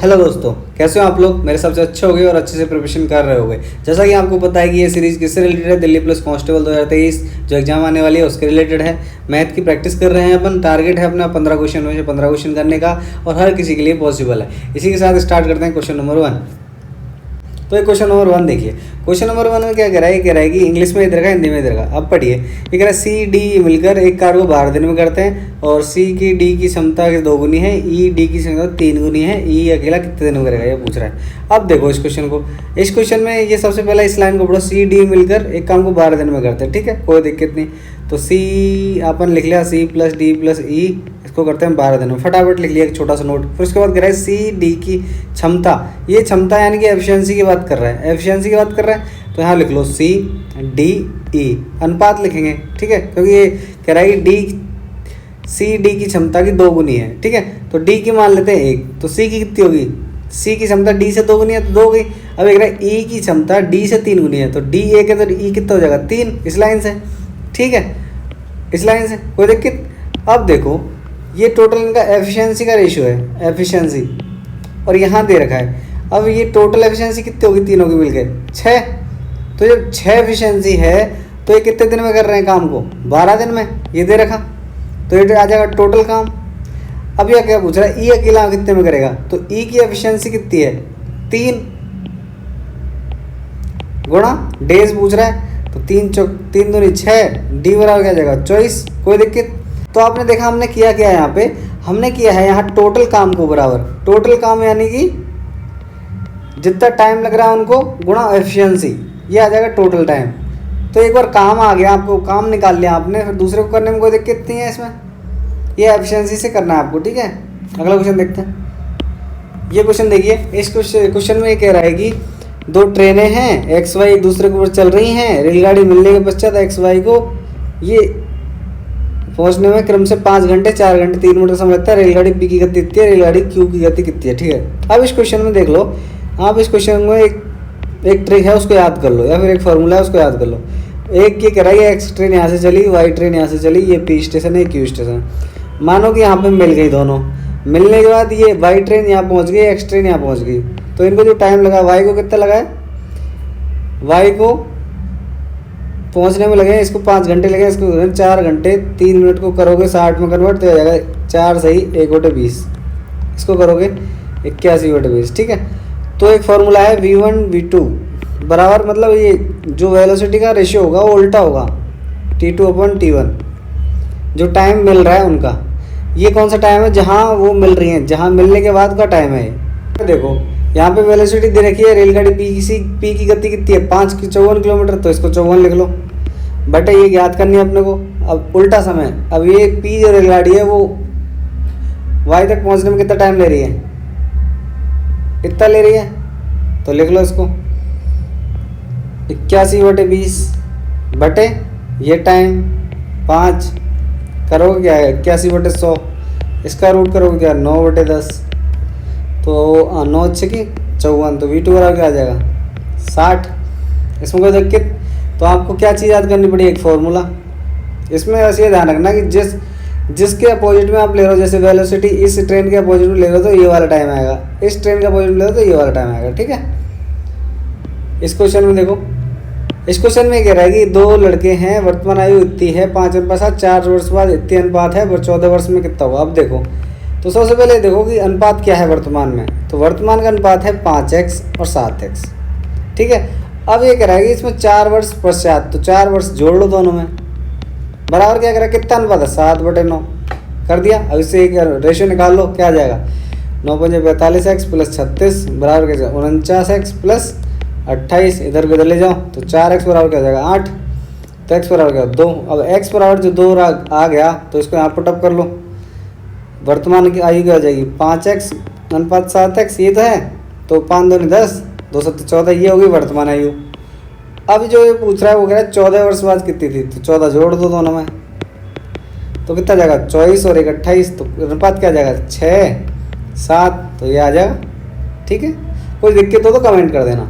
Hello दोस्तों, कैसे हो आप लोग। मेरे सबसे अच्छे हो गए और अच्छे से प्रिपरेशन कर रहे होगे। जैसा कि आपको पता है कि ये सीरीज किससे रिलेटेड है, दिल्ली पुलिस कांस्टेबल 2023 जो एग्जाम आने वाली है उसके रिलेटेड है। मैथ की प्रैक्टिस कर रहे हैं अपन। टारगेट है अपना 15 क्वेश्चन में से 15 क्वेश्चन करने का और हर किसी के लिए पॉसिबल है। इसी के साथ स्टार्ट करते हैं क्वेश्चन नंबर 1। तो ये क्वेश्चन नंबर 1 देखिए। क्वेश्चन नंबर 1 में क्या कह रहा है, ये कह रहा है कि इंग्लिश में इधर का, हिंदी में इधर का। अब पढ़िए। ये कह रहा है सी डी मिलकर एक कार को 12 दिन में करते हैं और सी की डी की क्षमता 2 गुनी है, ई डी की क्षमता 3 गुनी है, ई अकेला कितने दिन में करेगा, ये पूछ रहा है। अब देखो इस क्वेश्चन को। इस क्वेश्चन में ये सबसे पहला इस लाइन को पढ़ो, सी डी मिलकर एक काम को 12 दिन में करते हैं। ठीक है, कोई दिक्कत नहीं। तो सी अपन लिख लिया, सी प्लस डी प्लस ई, इसको करते हैं 12 दिन में। फटाफट लिख लिया एक छोटा सा नोट। फिर उसके बाद कह रहा है सी डी की क्षमता। ये क्षमता यानी कि एफिशिएंसी की बात कर रहा है, एफिशिएंसी की बात कर रहा है। तो यहाँ लिख लो सी डी ई, अनुपात लिखेंगे। ठीक है, क्योंकि ये कह रहा है डी सी डी की क्षमता की 2 गुनी है। ठीक है, तो डी की मान लेते हैं 1, तो सी की कितनी होगी, सी की क्षमता डी से 2 गुनी है तो 2 हो गई। अब एक रहा है ई की क्षमता डी से 3 गुनी है, तो डी 1 है तो ई कितना हो जाएगा 3, इस लाइन से। ठीक है, इस लाइन से कोई दिक्कत। अब देखो ये टोटल इनका एफिशिएंसी का रेशियो है, एफिशिएंसी, और यहाँ दे रखा है। अब ये टोटल एफिशिएंसी कितनी होगी तीनों की मिलकर 6। तो जब 6 एफिशिएंसी है तो ये कितने दिन में कर रहे हैं काम को, 12 दिन में, ये दे रखा। तो ये आ जाएगा टोटल काम। अब यह क्या पूछ रहा है, ई अकेला कितने में करेगा, तो ई की एफिशिएंसी कितनी है 3 गुणा डेज पूछ रहा है, तो 3 दूनी 6, डी बराबर क्या जाएगा 24। कोई दिक्कत। तो आपने देखा हमने किया क्या है, यहाँ पे हमने किया है यहाँ टोटल काम को बराबर, टोटल काम यानी कि जितना टाइम लग रहा है उनको गुणा एफिशिएंसी, ये आ जाएगा टोटल टाइम। तो एक बार काम आ गया, आपको काम निकाल लिया आपने, फिर दूसरे को करने में कोई दिक्कत नहीं है इसमें। ये एफिशिएंसी से करना है आपको। ठीक है, अगला क्वेश्चन देखते हैं। ये क्वेश्चन देखिए। इस क्वेश्चन में ये कह रहा है कि 2 ट्रेनें हैं, एक्स वाई एक दूसरे के ऊपर चल रही हैं। रेलगाड़ी मिलने के पश्चात एक्स वाई को ये पहुंचने में क्रम से 5 घंटे 4 घंटे 3 मिनट समय लगता है। रेलगाड़ी पी की गति कितनी है, रेलगाड़ी क्यू की गति कितनी है। ठीक है, अब इस क्वेश्चन में देख लो आप। इस क्वेश्चन में एक ट्रिक है, उसको याद कर लो, या फिर एक फॉर्मूला है उसको याद कर लो। एक ये कह रहा है एक्स ट्रेन यहाँ से चली, वाई ट्रेन यहाँ से चली, ये पी स्टेशन है, क्यू स्टेशन है। मानो कि यहाँ पे मिल गई दोनों, मिलने के बाद ये वाई ट्रेन यहाँ पहुँच गई, एक्स ट्रेन यहाँ पहुँच गई। तो इनको जो टाइम लगा, वाई को कितना लगा है, वाई को पहुंचने में लगे, इसको 5 घंटे लगे, इसको 4 घंटे 3 मिनट को करोगे 60 में कन्वर्ट तो हो जाएगा 4 सही 1/20, इसको करोगे 81/20। ठीक है, तो एक फॉर्मूला है v1 v2 बराबर, मतलब ये जो वेलोसिटी का रेशियो होगा वो उल्टा होगा, t2/t1, जो टाइम मिल रहा है उनका। ये कौन सा टाइम है, जहाँ वो मिल रही हैं, जहाँ मिलने के बाद का टाइम है। देखो यहाँ पे वेलोसिटी दे रखी है, रेलगाड़ी पी की गति कितनी है 554 किलोमीटर, तो इसको 54 लिख लो। बटे ये याद करनी है अपने को। अब उल्टा समय, अब ये पी जो रेलगाड़ी है वो वाई तक पहुंचने में कितना टाइम ले रही है, इतना ले रही है, तो लिख लो इसको 81/20 बटे ये टाइम 5 करोगे क्या है 81/100, इसका रूट करोगे क्या 9/10, तो 9 6 की 54, तो V2 बराबर क्या आ जाएगा 60। इसमें कोई दिक्कत। तो आपको क्या चीज़ याद करनी पड़ी, एक फॉर्मूला। इसमें ऐसे ध्यान रखना कि जिसके अपोजिट में आप ले रहे हो, जैसे वेलोसिटी इस ट्रेन के अपोजिट में ले रहे हो तो ये वाला टाइम आएगा, इस ट्रेन के अपोजिट में ले रहे हो तो ये वाला टाइम आएगा। ठीक है, इस क्वेश्चन में देखो। इस क्वेश्चन में कह रहा है कि 2 लड़के हैं, वर्तमान आयु इतनी है 5/7, 4 वर्ष बाद इतनी अनुपात है, 14 वर्ष में कितना होगा। अब देखो, तो सबसे पहले देखो कि अनुपात क्या है वर्तमान में। तो वर्तमान का अनुपात है 5x और 7x। ठीक है, अब ये कह रहा है कि इसमें 4 वर्ष पश्चात, तो 4 वर्ष जोड़ लो दोनों में, बराबर क्या करा, कितना अनुपात है 7/9 कर दिया। अब इससे एक रेशियो निकाल लो, क्या आ जाएगा 9×5 45x प्लस 36 बराबर क्या 49x प्लस 28, इधर को इधर ले जाओ तो 4x बराबर क्या हो जाएगा 8, तो x बराबर क्या 2। अब x बराबर जो 2 आ गया तो इसको यहाँ पुटअप कर लो। वर्तमान की आयु क्या हो जाएगी 5x अनुपात 7x, ये तो है, तो 5 दूनी 10, 2 7 14, ये होगी वर्तमान आयु। अब जो ये पूछ रहा है वो कह रहा है 14 वर्ष बाद कितनी थी, तो 14 जोड़ दो दोनों में, तो कितना जाएगा 24 और 1 28, तो अनुपात क्या जाएगा 6 7, तो ये आ जाएगा। ठीक है, कोई दिक्कत हो तो कमेंट कर देना।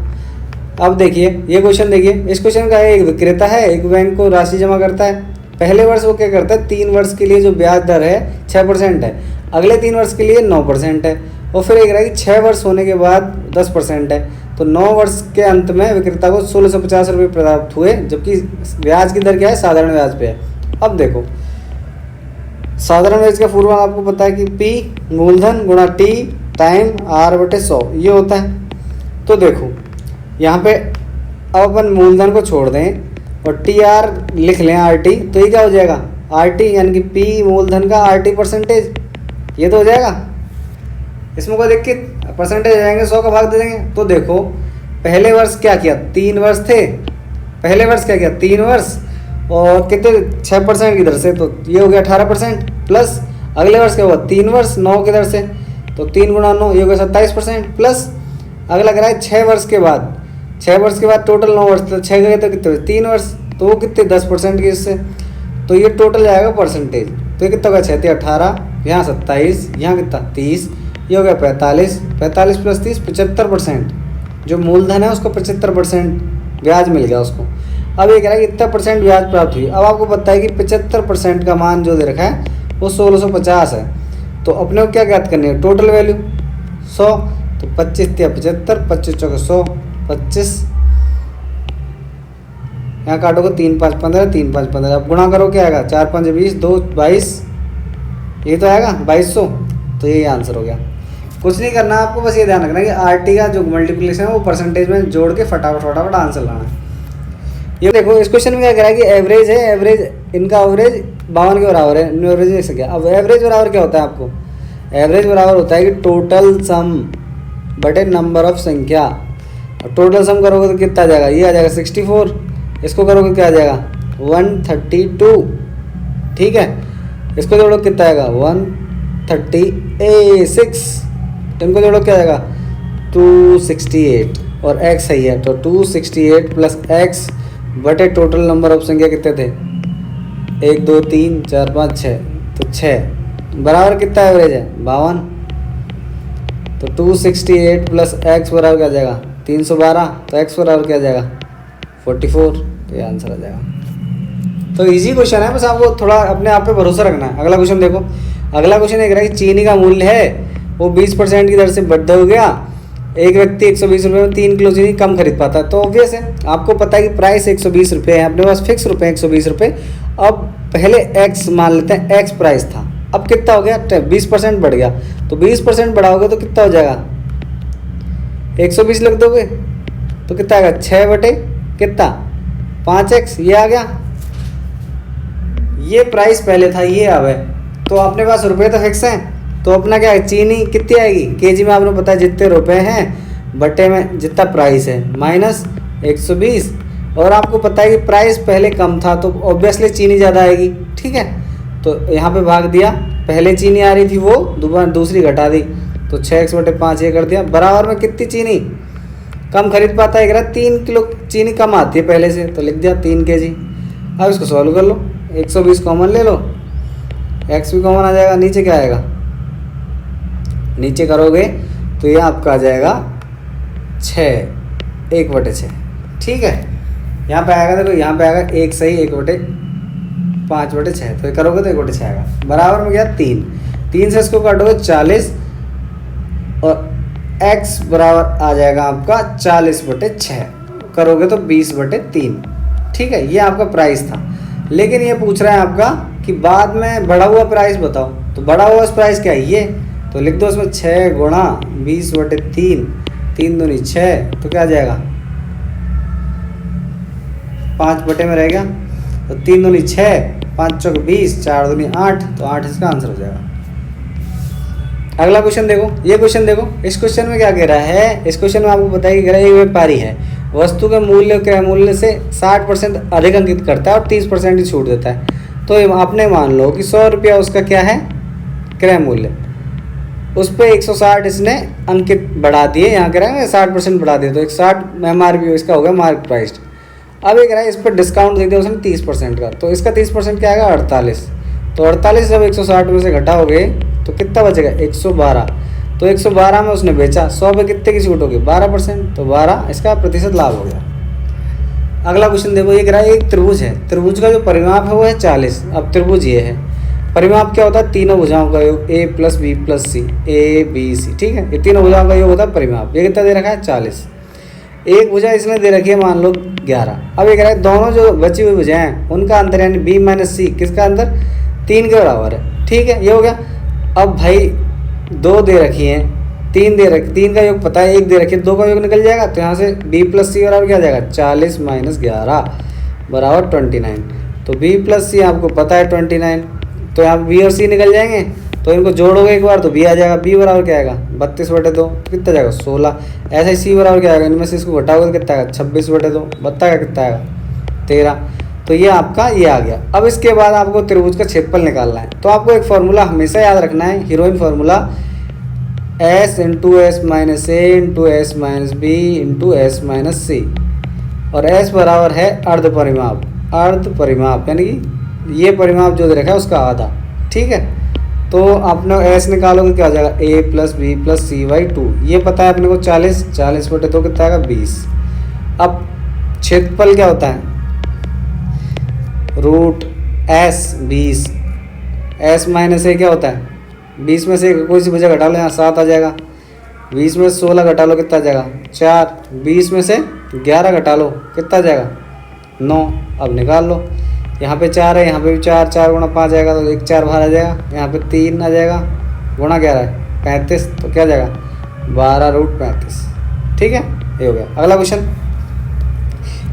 अब देखिए ये क्वेश्चन देखिए। इस क्वेश्चन का एक विक्रेता है, एक बैंक को राशि जमा करता है। पहले वर्ष वो क्या करता है, 3 वर्ष के लिए जो ब्याज दर है 6% है, अगले 3 वर्ष के लिए 9% है और फिर एक रहा कि 6 वर्ष होने के बाद 10% है, तो 9 वर्ष के अंत में विक्रेता को 1650 रुपये प्राप्त हुए, जबकि ब्याज की दर क्या है, साधारण ब्याज पे है। अब देखो साधारण ब्याज का फॉर्मूला आपको पता है कि P मूलधन गुणा T टाइम R/100 ये होता है। तो देखो यहाँ पे अब अपन मूलधन को छोड़ दें और TR लिख लें RT, तो ये क्या हो जाएगा RT यानी कि P मूलधन का RT परसेंटेज, ये तो हो जाएगा। इसमें कोई दिक्कत, परसेंटेज आ जाएंगे, 100 का भाग दे देंगे। तो देखो पहले वर्ष क्या किया, 3 वर्ष थे, पहले वर्ष क्या किया 3 वर्ष और कितने 6% की दर से, तो ये हो गया 18%, प्लस अगले वर्ष क्या हुआ 3 वर्ष 9 की दर से, तो 3 गुणा 9 ये हो गया 27%, प्लस अगला करा है 6 वर्ष के बाद, 6 वर्ष के बाद टोटल 9 वर्ष, तो 6 गए तो कितने 3 वर्ष, तो वो कितने 10% की इससे, तो ये टोटल जाएगा परसेंटेज। तो ये कितना होगा 6 × 18, यहाँ 27, यहाँ कितना 30, ये हो गया 45, 45 + 30 75%, जो मूलधन है उसको 75% ब्याज मिल गया उसको। अब ये कह रहा है कि इतना परसेंट ब्याज प्राप्त हुई। अब आपको पता है कि 75% का मान जो दे रखा है वो 1650 है, तो अपने को क्या ज्ञात करनी है, टोटल वैल्यू 100, तो 25 × 75, 25 × 100 25, यहाँ काटोगे 3 × 5 = 15, 3 × 5 = 15, अब गुणा करो क्या आएगा 4 × 5 = 20, 2 = 22, ये तो आएगा 2200, तो यही आंसर हो गया। कुछ नहीं करना आपको, बस ये ध्यान रखना कि RT का जो मल्टीप्लिकेशन है वो परसेंटेज में जोड़ के फटाफट आंसर लाना है। ये देखो इस क्वेश्चन में क्या करा है कि एवरेज है, एवरेज इनका एवरेज 52 के बराबर है, इनमें एवरेज नहीं सके। अब एवरेज बराबर क्या होता है आपको, एवरेज बराबर होता है कि टोटल सम बटे नंबर ऑफ संख्या, और टोटल सम करोगे तो कितना आ जाएगा, ये आ जाएगा 64, इसको करोगे क्या आ जाएगा 132, ठीक है, इसको जोड़ो कितना आएगा 136, इनको जोड़ो क्या आएगा 268, और x सही है, तो 268 + x बटे टोटल नंबर ऑफ संख्या कितने थे 1 2 3 4 5 6, तो 6 बराबर कितना एवरेज है 52, तो 268 + x बराबर क्या आ जाएगा 312, तो x बराबर क्या आ जाएगा 44, तो ये आंसर आ जाएगा। तो इजी क्वेश्चन है, बस आपको थोड़ा अपने आप पे भरोसा रखना है। अगला क्वेश्चन देखो, अगला क्वेश्चन एक रहा है कि चीनी का मूल्य है वो 20% की दर से बढ़ हो गया, एक व्यक्ति 120 रुपये में 3 किलो चीनी कम खरीद पाता है। तो ऑब्वियस है, आपको पता है कि प्राइस 120 रुपये है, अपने पास फिक्स रुपये 120 रुपये। अब पहले x मान लेते हैं, x प्राइस था, अब कितना हो गया 20% बढ़ गया, तो 20% बढ़ाओगे तो कितना हो जाएगा 120 लिख दोगे तो कितना आएगा 6 बटे कितना 5x, ये आ गया। ये प्राइस पहले था, ये अब है, तो अपने पास रुपये तो फिक्स हैं, तो अपना क्या है चीनी कितनी आएगी केजी में, आपने पता है जितने रुपए हैं बटे में जितना प्राइस है माइनस 120, और आपको पता है कि प्राइस पहले कम था तो ऑब्वियसली चीनी ज़्यादा आएगी, ठीक है। तो यहाँ पे भाग दिया, पहले चीनी आ रही थी वो दूसरी घटा दी, तो 6x बटे 5 ये कर दिया, बराबर में कितनी चीनी कम खरीद पाता है, 3 किलो चीनी कम आती है पहले से, तो लिख दिया 3 kg। अब इसको सॉल्व कर लो, 120 कॉमन ले लो, x भी कॉमन आ जाएगा, नीचे क्या आएगा, नीचे करोगे तो ये आपका आ जाएगा 6 1 बटे 6, ठीक है। यहाँ पे आएगा, देखो यहाँ पे आएगा 1 सही 1 बटे 5 बटे 6, तो ये करोगे तो 1 बटे 6 आएगा, बराबर में गया 3 से इसको काटोगे 40, और x बराबर आ जाएगा आपका 40 बटे 6, करोगे तो 20 बटे 3, ठीक है। ये आपका प्राइस था, लेकिन ये पूछ रहा है आपका कि बाद में बढ़ा हुआ प्राइस बताओ, तो बढ़ा हुआ प्राइस क्या है ये, तो लिख दो उसमें 6 गुणा 20 बटे 3, 3 दूनी 6, तो क्या आ जाएगा 5 बटे में रह गया, तो 3 दूनी 6, 5 चौक 20, 4 दूनी 8, तो 8 इसका आंसर हो जाएगा। अगला क्वेश्चन देखो, ये क्वेश्चन देखो, इस क्वेश्चन में क्या कह रहा है, इस क्वेश्चन में आपको पता है कि कह रहा है एक व्यापारी है, वस्तु के मूल्य से 60% अधिक अंकित करता है और 30% की छूट देता है। तो आपने मान लो कि 100 रुपया उसका क्या है क्रय मूल्य, उस पर 160 इसने अंकित बढ़ा दिए, यहाँ कह रहा है 60% बढ़ा दिए, तो 160 MRP इसका हो गया मार्क प्राइस्ड। अब ये कह रहा है इस पर डिस्काउंट दे दिया उसने 30% का, तो इसका 30% क्या आएगा 48, तो 48 जब 160 में से घटाओगे तो कितना बचेगा 112, तो 112 में उसने बेचा, 100 पे कितने की छूट होगी 12%, तो 12 इसका प्रतिशत लाभ हो गया। अगला क्वेश्चन देखो, ये कह रहा है एक त्रिभुज है, त्रिभुज का जो परिमाप है वो है 40, अब त्रिभुज ये है, परिमाप क्या होता है? तीनों भुजाओं का योग, a plus B plus C, A B C, ठीक है, ये तीनों भुजाओं का योग होता है परिमाप। ये कितना दे रखा है? 40। एक भुजा इसने दे रखी है मान लो 11। अब ये कह रहा है दोनों जो बची हुई भुजाएं हैं उनका अंतर यानी b माइनस सी किसका अंतर? 3 के बराबर है, ठीक है, ये हो गया। अब भाई 2 दे रखी हैं, 3 दे रखी, 3 का योग पता है, 1 दे रखी है, 2 का योग निकल जाएगा, तो यहाँ से b प्लस सी बराबर क्या आ जाएगा? 40 माइनस 11 बराबर 29। तो b प्लस सी आपको पता है 29, तो यहाँ b और c निकल जाएंगे, तो इनको जोड़ोगे एक बार तो b आ जाएगा। b बराबर क्या आएगा? 32/2, तो कितना जाएगा? 16। ऐसे ही c बराबर क्या आएगा? इनमें से इसको घटाओगे तो कितना आएगा? 26/2, बताएगा कितना आएगा? 13। तो ये आपका ये आ गया। अब इसके बाद आपको त्रिभुज का क्षेत्रफल निकालना है, तो आपको एक फॉर्मूला हमेशा याद रखना है, Heron formula, s into S minus A into S minus B into S minus C, और s बराबर है अर्ध परिमाप। अर्ध परिमाप यानी कि ये परिमाप जो दे रखा है उसका आधा, ठीक है। तो आपने s निकालोगे क्या हो जाएगा? a plus B plus C by 2, ये पता है अपने को 40, 40/2 कितना आएगा? 20। अब क्षेत्रफल क्या होता है? रूट s 20, s माइनस ए क्या होता है? 20 में से कोई सी भुजा घटा लो, यहाँ 7 आ जाएगा। 20 में से 16 घटा लो, कितना आ जाएगा? 4। 20 में से 11 घटा लो, कितना आ जाएगा? 9। अब निकाल लो, यहाँ पे 4 है, यहाँ पे भी 4, 4 गुणा 5 आएगा तो 1 4 बाहर आ जाएगा, यहाँ पे 3 आ जाएगा, गुणा 11 है 35, तो क्या आ जाएगा? 12√35, ठीक है, ये हो गया। अगला क्वेश्चन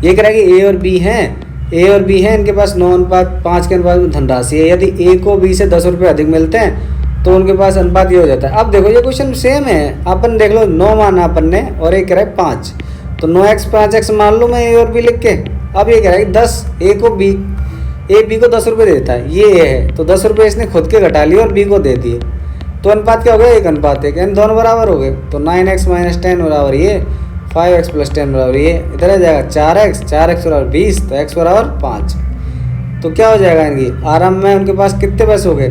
ये कह रहा है कि ए और बी हैं, ए और बी हैं, इनके पास 9:5 के अनुपात में धनराशि है। यदि ए को बी से 10 रुपये अधिक मिलते हैं तो उनके पास अनुपात ये हो जाता है। अब देखो ये क्वेश्चन सेम है, अपन देख लो 9 माना अपन ने और एक कह रहा है 5, तो 9x 5x मान लो मैं ए और बी लिख के। अब ये कह रहा है कि 10 ए बी को 10 रुपये देता है, ये ए है, तो 10 रुपये इसने खुद के घटा लिए और बी को दे दिए, तो अनुपात क्या हो गया? 1:1, यानी दोनों बराबर हो गए। तो 9x माइनस 10 बराबर ये, 5x प्लस 10 बराबर ये, इधर आ जाएगा 4x बराबर 20, तो x बराबर 5। तो क्या हो जाएगा इनकी आरंभ में उनके पास कितने पैसे हो गए?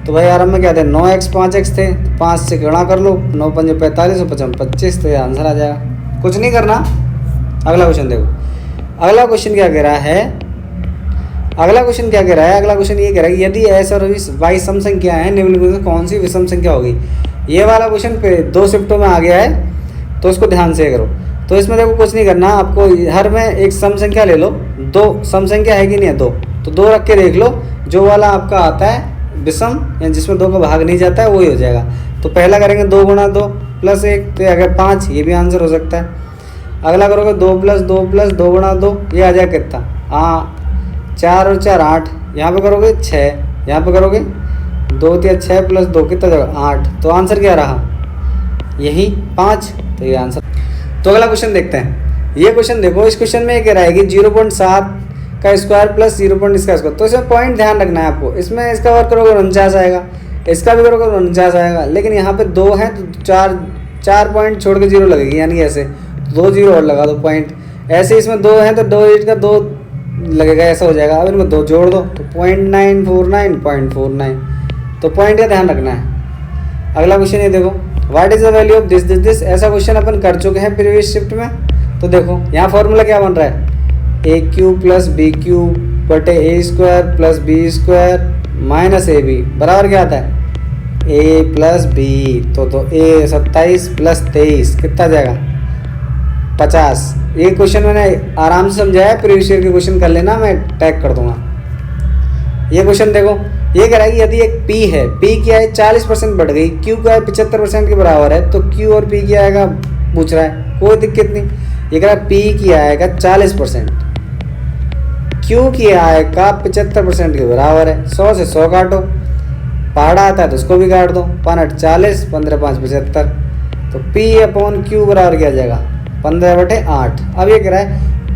तो भाई आरंभ में क्या थे? 9x 5x थे, तो 5 से गुणा कर लो, 9 5 45 और 5 25, तो ये आंसर आ जाएगा। कुछ नहीं करना। अगला क्वेश्चन देखो, अगला क्वेश्चन क्या कह रहा है? अगला क्वेश्चन ये कह रहा है कि यदि s और y सम संख्या है, निम्नलिखित में कौन सी विषम संख्या होगी? ये वाला क्वेश्चन पे 2 शिफ्टों में आ गया है, तो इसको ध्यान से करो। तो इसमें देखो कुछ नहीं करना आपको, हर में एक सम संख्या ले लो, 2 सम संख्या है कि नहीं है? 2, तो 2 रख के देख लो, जो वाला आपका आता है विषम या जिसमें 2 का भाग नहीं जाता है वही हो जाएगा। तो पहला करेंगे 2 गुणा 2 प्लस 1, तो अगर 5, ये भी आंसर हो सकता है। अगला करोगे 2 प्लस 2 प्लस 2 गुणा 2, ये आ जाएगा कितना? हाँ 4 और 4 8, यहाँ पे करोगे 6, यहाँ पे करोगे 2 3 6 प्लस 2 कितना जाएगा? 8। तो आंसर क्या रहा? यही 5, तो ये आंसर। तो अगला क्वेश्चन देखते हैं। ये क्वेश्चन देखो, इस क्वेश्चन में क्या रहेगी? 0.7 का स्क्वायर प्लस 0. इसका स्क्वायर, तो इसमें पॉइंट ध्यान रखना है आपको। इसमें इसका वर्क करोगे 49 आएगा, इसका भी करोगे 49 आएगा, लेकिन यहाँ पे 2 हैं तो 4 पॉइंट छोड़ के 0 लगेगी, यानी ऐसे 2 0 और लगा दो पॉइंट। ऐसे इसमें 2 हैं तो 2 8 का 2 लगेगा, ऐसा हो जाएगा। अब इनमें 2 जोड़ दो तो 0.949, तो पॉइंट का ध्यान रखना है। अगला क्वेश्चन ये देखो, what is the value of this, ऐसा क्वेश्चन अपन कर चुके हैं प्रीवियस शिफ्ट में। तो देखो यहाँ फॉर्मूला क्या बन रहा है? a³ प्लस b³ बटे a² plus b² minus ab बराबर क्या आता है? a प्लस b, तो a 27 प्लस 23 कितना जाएगा? 50। ये क्वेश्चन मैंने आराम से समझाया, प्रीवियस ईयर के क्वेश्चन कर लेना, मैं टैग कर दूंगा। ये क्वेश्चन देखो, ये कह रहा है कि यदि एक p है, p क्या है? 40% बढ़ गई, q का है 75% के बराबर है, तो q और p क्या आएगा पूछ रहा है, कोई दिक्कत नहीं। ये कह रहा है p की आएगा 40%, q की आएगा 75% के बराबर है। 100 से 100 काटो, पहाड़ा आता है तो उसको भी काट दो, 5 40, 15 5 75, तो p अपॉन q बराबर क्या आ जाएगा? 15/8। अब ये कह रहा है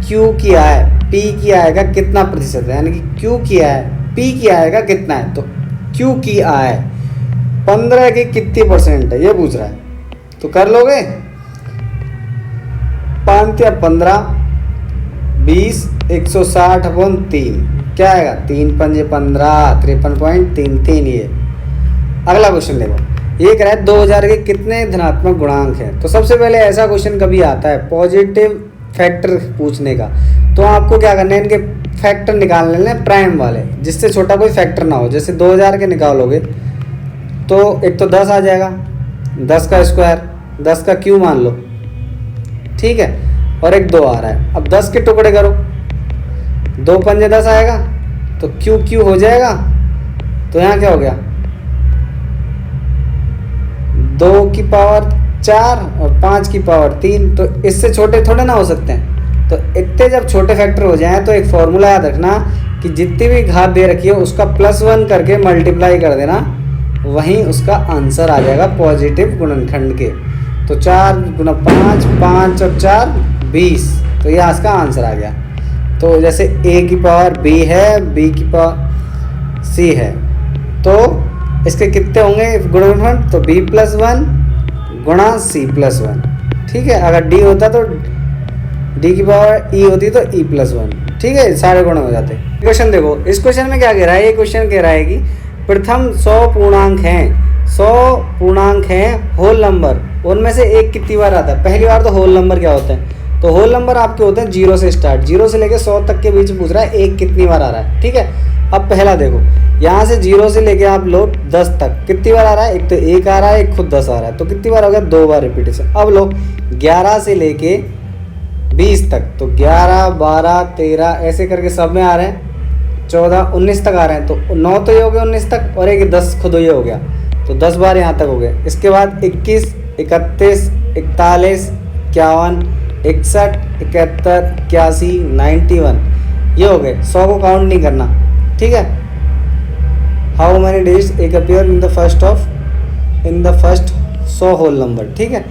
q की आय, p की आएगा कितना प्रतिशत है, यानी कि q की आय p की आएगा कितना है, तो q की आय 15 की कितनी % है ये पूछ रहा है। तो कर लोगे 5 या 15 20 160/3 क्या आएगा? 3 5 15 53.33 ये। अगला क्वेश्चन देखो, ये कह रहा है 2000 के कितने धनात्मक गुणांक हैं। तो सबसे पहले ऐसा क्वेश्चन कभी आता है पॉजिटिव फैक्टर पूछने का, तो आपको क्या करना है, इनके फैक्टर निकाल लेने प्राइम वाले, जिससे छोटा कोई फैक्टर ना हो। जैसे 2000 के निकालोगे तो एक तो 10 आ जाएगा, 10 का स्क्वायर, 10 का क्यूब मान लो, ठीक है, और एक 2 आ रहा है। अब 10 के टुकड़े करो, 2 पंजे 10 आएगा, तो क्यूब क्यूब हो जाएगा। तो यहाँ क्या हो गया, 2 की पावर 4 और 5 की पावर 3। तो इससे छोटे थोड़े ना हो सकते हैं। तो इतने जब छोटे फैक्टर हो जाएं तो एक फॉर्मूला याद रखना कि जितनी भी घात दे रखी है उसका +1 करके मल्टीप्लाई कर देना, वहीं उसका आंसर आ जाएगा पॉजिटिव गुणनखंड के। तो 4 गुना 5, 5 और 4 20, तो ये इसका आंसर आ गया। तो जैसे a की पावर b है, b की पावर c है, तो इसके कितने होंगे गुणनखंड, तो b+1 गुणा c+1, ठीक है। अगर d होता तो d की पावर e होती तो e+1, ठीक है, सारे गुण हो जाते। क्वेश्चन देखो, इस क्वेश्चन में क्या कह रहा है, ये क्वेश्चन कह रहा है कि प्रथम 100 पूर्णांक हैं, 100 पूर्णांक हैं होल नंबर, उनमें से एक कितनी बार आता है। पहली बार तो होल नंबर क्या होते हैं, तो होल नंबर आपके होते हैं 0 से स्टार्ट, 0 से लेके 100 तक के बीच पूछ रहा है एक कितनी बार आ रहा है, ठीक है। अब पहला देखो, यहाँ से 0 से लेके आप लो 10 तक कितनी बार आ रहा है, एक तो 1 आ रहा है, एक खुद 10 आ रहा है, तो कितनी बार हो गया, 2 बार रिपीटेशन। अब लो 11 से लेके 20 तक, तो 11, 12, 13 ऐसे करके सब में आ रहे हैं, 14, 19 तक आ रहे हैं, तो 9 तो ये हो गया 19 तक, और एक 10 खुद ये हो गया, तो 10 बार यहाँ तक हो गए। इसके बाद 21, 31, 41, 51, 61, 71, 81, 91 ये हो गए। 100 को काउंट नहीं करना, ठीक है। हाउ मैनी डिजिट्स एक appear in the first 100 whole number, ठीक है।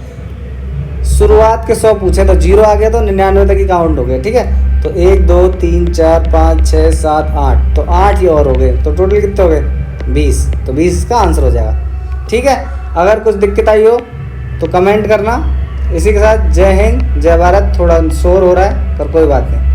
शुरुआत के 100 पूछे तो 0 आ गया, तो 99 तक ही काउंट हो गए, ठीक है। तो 1, 2, 3, 4, 5, 6, 7, 8, तो 8 ही और हो गए, तो टोटल कितने हो गए 20, तो 20 का आंसर हो जाएगा, ठीक है। अगर कुछ दिक्कत आई हो तो कमेंट करना। इसी के साथ जय हिंद, जय भारत। थोड़ा शोर हो रहा है पर कोई बात नहीं।